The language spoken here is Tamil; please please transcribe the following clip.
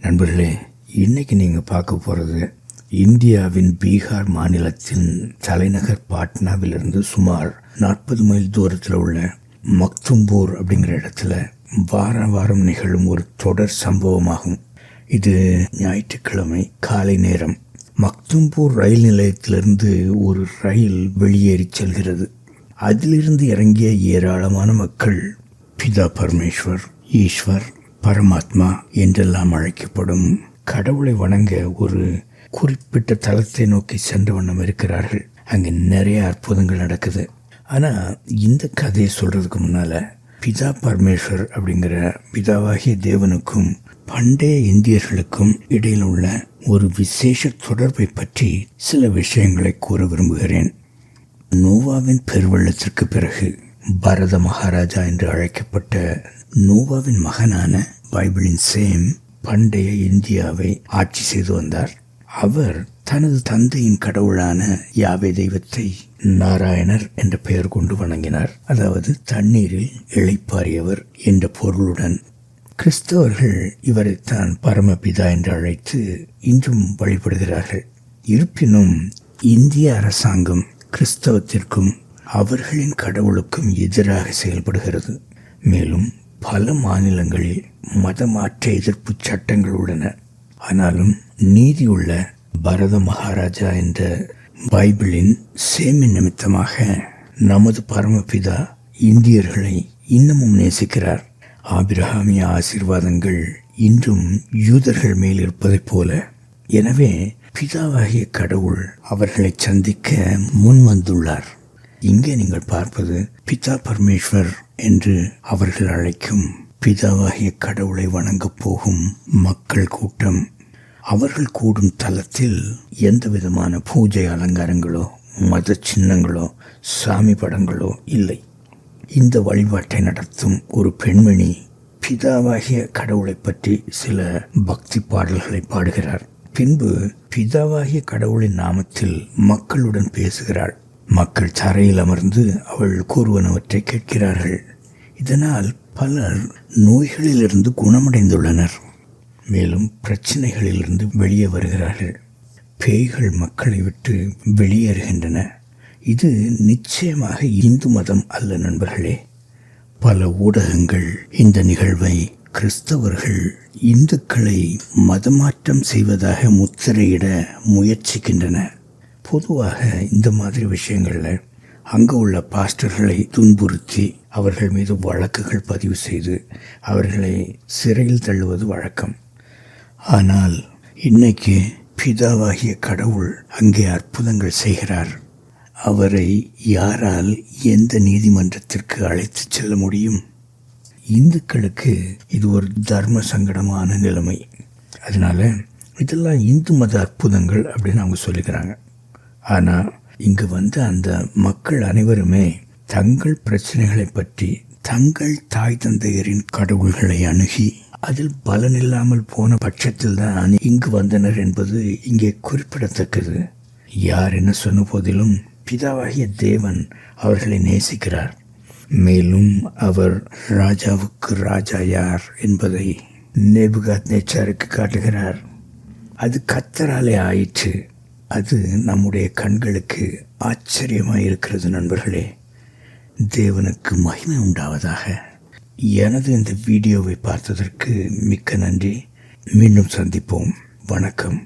நண்பர்களே, இன்னைக்கு நீங்கள் பார்க்க போகிறது இந்தியாவின் பீகார் மாநிலத்தின் தலைநகர் பாட்னாவிலிருந்து சுமார் 40 மைல் தூரத்தில் உள்ள மக்தும்பூர் அப்படிங்கிற இடத்துல வாரம் நிகழும் ஒரு தொடர் சம்பவமாகும். இது ஞாயிற்றுக்கிழமை காலை நேரம். மக்தும்பூர் ரயில் நிலையத்திலிருந்து ஒரு ரயில் வெளியேறி செல்கிறது. அதிலிருந்து இறங்கிய ஏராளமான மக்கள் பிதா பரமேஸ்வர், ஈஸ்வர், பரமாத்மா என்றெல்லாம் அழைக்கப்படும் கடவுளை வணங்க ஒரு குறிப்பிட்ட தலத்தை நோக்கி சென்ற வண்ணம் இருக்கிறார்கள். அங்கே நிறைய அற்புதங்கள் நடக்குது. ஆனால் இந்த கதையை சொல்றதுக்கு முன்னால பிதா பரமேஸ்வர் அப்படிங்கிற பிதாவாகிய தேவனுக்கும் பண்டைய இந்தியர்களுக்கும் இடையில் உள்ள ஒரு விசேஷ தொடர்பை பற்றி சில விஷயங்களை கூற விரும்புகிறேன். நோவாவின் பெருவெள்ளத்திற்கு பிறகு பரத மகாராஜா என்று அழைக்கப்பட்ட நோவாவின் மகனான பைபிளின் சேம் பண்டைய இந்தியாவை ஆட்சி செய்து வந்தார். அவர் தனது தந்தையின் கடவுளான யாவே தெய்வத்தை நாராயணர் என்ற பெயர் கொண்டு வணங்கினார். அதாவது தண்ணீரில் இளைப்பாறியவர் என்ற பொருளுடன். கிறிஸ்தவர்கள் இவரைத்தான் பரமபிதா என்று அழைத்து இன்றும் வழிபடுகிறார்கள். இருப்பினும் இந்திய அரசாங்கம் கிறிஸ்தவத்திற்கும் அவர்களின் கடவுளுக்கும் எதிராக செயல்படுகிறது. மேலும் பல மாநிலங்களில் மதமாற்ற எதிர்ப்பு சட்டங்கள் உள்ளன. ஆனாலும் நீதியுள்ள பரத மகாராஜா என்ற பைபிளின் சேமின் நிமித்தமாக நமது பரமபிதா இந்தியர்களை இன்னமும் நேசிக்கிறார். ஆபிரகாமிய ஆசீர்வாதங்கள் இன்றும் யூதர்கள் மேல் இருப்பதைப் போல. எனவே பிதாவாகிய கடவுள் அவர்களை சந்திக்க முன் வந்துள்ளார். இங்கே நீங்கள் பார்ப்பது பிதா பரமேஸ்வர் என்று அவர்கள் அழைக்கும் பிதாவாகிய கடவுளை வணங்கப் போகும் மக்கள் கூட்டம். அவர்கள் கூடும் தலத்தில் எந்த விதமான பூஜை அலங்காரங்களோ மத சின்னங்களோ சாமி படங்களோ இல்லை. இந்த வழிபாட்டை நடத்தும் ஒரு பெண்மணி பிதாவாகிய கடவுளை பற்றி சில பக்தி பாடல்களை பாடுகிறார். பின்பு பிதாவாகிய கடவுளின் நாமத்தில் மக்களுடன் பேசுகிறாள். மக்கள் தரையில் அமர்ந்து அவள் கூறுவனவற்றை கேட்கிறார்கள். இதனால் பலர் நோய்களிலிருந்து குணமடைந்துள்ளனர். மேலும் பிரச்சனைகளிலிருந்து வெளியே வருகிறார்கள். பேய்கள் மக்களை விட்டு வெளியேறுகின்றன. இது நிச்சயமாக இந்து மதம் அல்ல நண்பர்களே. பல ஊடகங்கள் இந்த நிகழ்வை கிறிஸ்தவர்கள் இந்துக்களை மதமாற்றம் செய்வதாக முத்திரையிட முயற்சிக்கின்றன. பொதுவாக இந்த மாதிரி விஷயங்களில் அங்கே உள்ள பாஸ்டர்களை துன்புறுத்தி அவர்கள் மீது வழக்குகள் பதிவு செய்து அவர்களை சிறையில் தள்ளுவது வழக்கம். ஆனால் இன்னைக்கு பிதாவாகிய கடவுள் அங்கே அற்புதங்கள் செய்கிறார். அவரை யாரால் எந்த நீதிமன்றத்திற்கு அழைத்து செல்ல முடியும்? இந்துக்களுக்கு இது ஒரு தர்ம சங்கடமான நிலைமை. அதனால இதெல்லாம் இந்து மத அற்புதங்கள் அப்படின்னு அவங்க சொல்லிக்கிறாங்க. ஆனால் இங்கு வந்த அந்த மக்கள் அனைவருமே தங்கள் பிரச்சனைகளை பற்றி தங்கள் தாய் தந்தையரின் கடவுள்களை அணுகி அதில் பலனில்லாமல் போன பட்சத்தில் தான் இங்கு வந்தனர் என்பது இங்கே குறிப்பிடத்தக்கது. யார் என்ன சொன்ன போதிலும் பிதாவாகிய தேவன் அவர்களை நேசிக்கிறார். மேலும் அவர் ராஜாவுக்கு ராஜா யார் என்பதை நேபுகாத்நேச்சாருக்கு காட்டுகிறார். அது கர்த்தராலே ஆயிற்று. அது நம்முடைய கண்களுக்கு ஆச்சரியமாக இருக்கிறது நண்பர்களே. தேவனுக்கு மகிமை உண்டாவதாக. எனது இந்த வீடியோவை பார்த்ததற்கு மிக்க நன்றி. மீண்டும் சந்திப்போம். வணக்கம்.